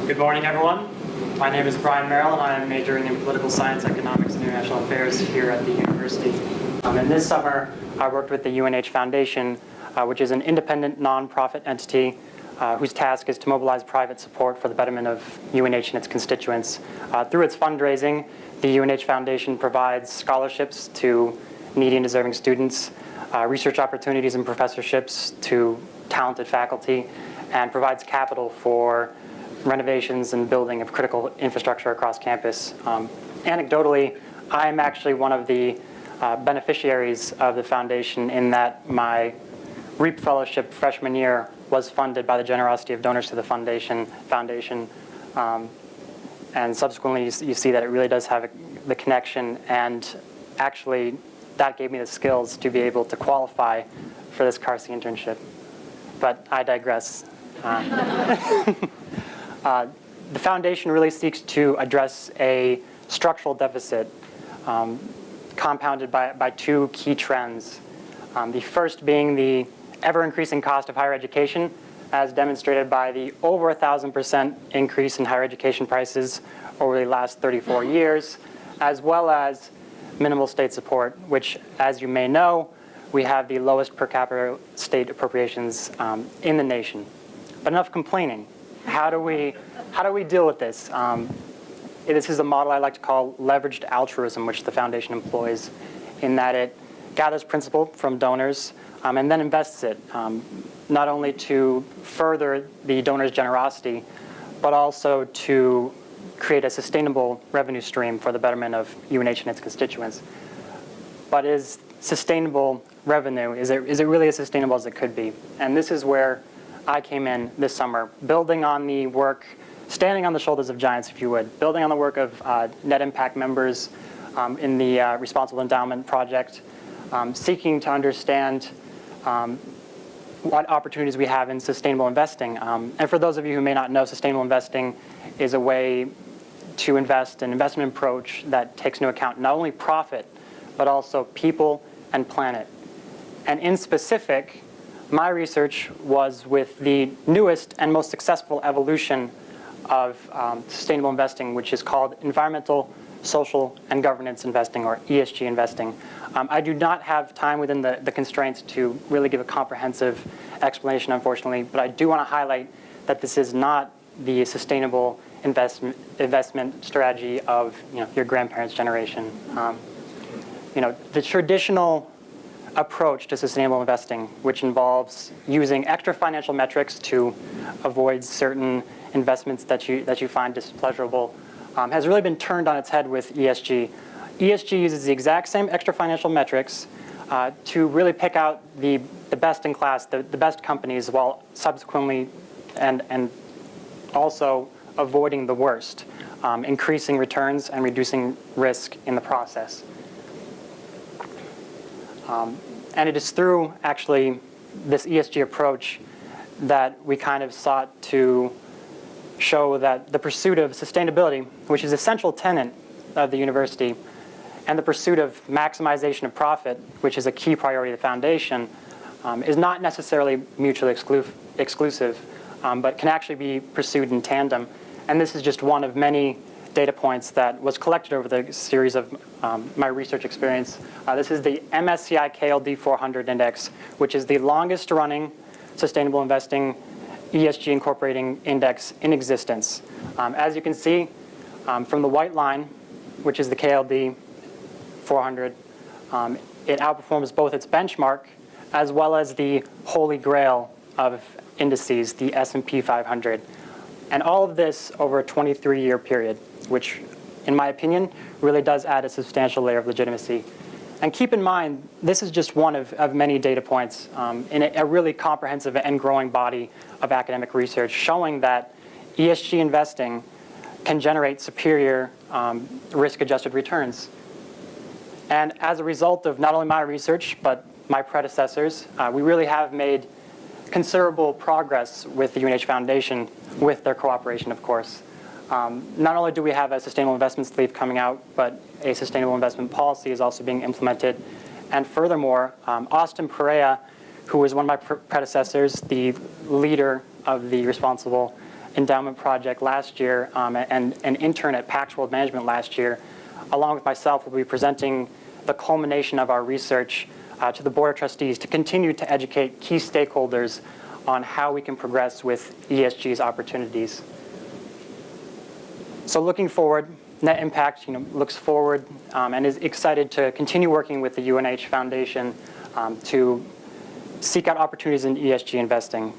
Good morning, everyone. My name is Bryan Merrill, and I am majoring in political science, economics, and international affairs here at the university. And this summer, I worked with the UNH Foundation, which is an independent nonprofit entity whose task is to mobilize private support for the betterment of UNH and its constituents. Through its fundraising, the UNH Foundation provides scholarships to needy and deserving students, research opportunities and professorships to talented faculty, and provides capital for renovations and building of critical infrastructure across campus. Anecdotally, I am actually one of the beneficiaries of the foundation in that my REAP fellowship freshman year was funded by the generosity of donors to the foundation. And subsequently, you see that it really does have the connection, and actually that gave me the skills to be able to qualify for this Carsey internship. But I digress. The foundation really seeks to address a structural deficit compounded by two key trends. The first being the ever-increasing cost of higher education, as demonstrated by the over 1,000% increase in higher education prices over the last 34 years, as well as minimal state support, which, as you may know, we have the lowest per capita state appropriations in the nation. But enough complaining. How do we deal with this? This is a model I like to call leveraged altruism, which the foundation employs, in that it gathers principal from donors and then invests it, not only to further the donor's generosity, but also to create a sustainable revenue stream for the betterment of UNH and its constituents. But is sustainable revenue, is it really as sustainable as it could be? And this is where I came in this summer, building on the work, standing on the shoulders of giants, if you would, building on the work of net impact members in the Responsible Endowment Project, seeking to understand what opportunities we have in sustainable investing. And for those of you who may not know, sustainable investing is a way to invest, an investment approach that takes into account not only profit, but also people and planet. And in specific, my research was with the newest and most successful evolution of sustainable investing, which is called environmental, social, and governance investing, or ESG investing. I do not have time within the constraints to really give a comprehensive explanation, unfortunately, but I do want to highlight that this is not the sustainable investment strategy of your grandparents' generation. The traditional approach to sustainable investing, which involves using extra financial metrics to avoid certain investments that you find displeasurable, has really been turned on its head with ESG. ESG uses the exact same extra financial metrics to really pick out the best in class, the best companies, while subsequently and also avoiding the worst, increasing returns and reducing risk in the process. And it is through, actually, this ESG approach that we kind of sought to show that the pursuit of sustainability, which is a central tenet of the university, and the pursuit of maximization of profit, which is a key priority of the foundation, is not necessarily mutually exclusive, but can actually be pursued in tandem. And this is just one of many data points that was collected over the series of my research experience. This is the MSCI KLD 400 index, which is the longest running sustainable investing ESG incorporating index in existence. As you can see from the white line, which is the KLD 400, it outperforms both its benchmark as well as the holy grail of indices, the S&P 500. And all of this over a 23-year period, which, in my opinion, really does add a substantial layer of legitimacy. And keep in mind, this is just one of many data points in a really comprehensive and growing body of academic research showing that ESG investing can generate superior risk-adjusted returns. And as a result of not only my research, but my predecessors, we really have made considerable progress with the UNH Foundation, with their cooperation, of course. Not only do we have a sustainable investment sleeve coming out, but a sustainable investment policy is also being implemented. And furthermore, Austin Perea, who was one of my predecessors, the leader of the Responsible endowment project last year and an intern at Pax World Management last year, along with myself, will be presenting the culmination of our research to the Board of Trustees to continue to educate key stakeholders on how we can progress with ESG's opportunities. So looking forward, Net Impact looks forward and is excited to continue working with the UNH Foundation to seek out opportunities in ESG investing.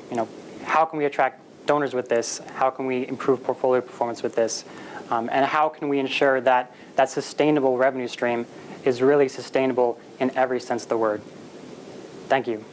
How can we attract donors with this? How can we improve portfolio performance with this? And how can we ensure that that sustainable revenue stream is really sustainable in every sense of the word? Thank you.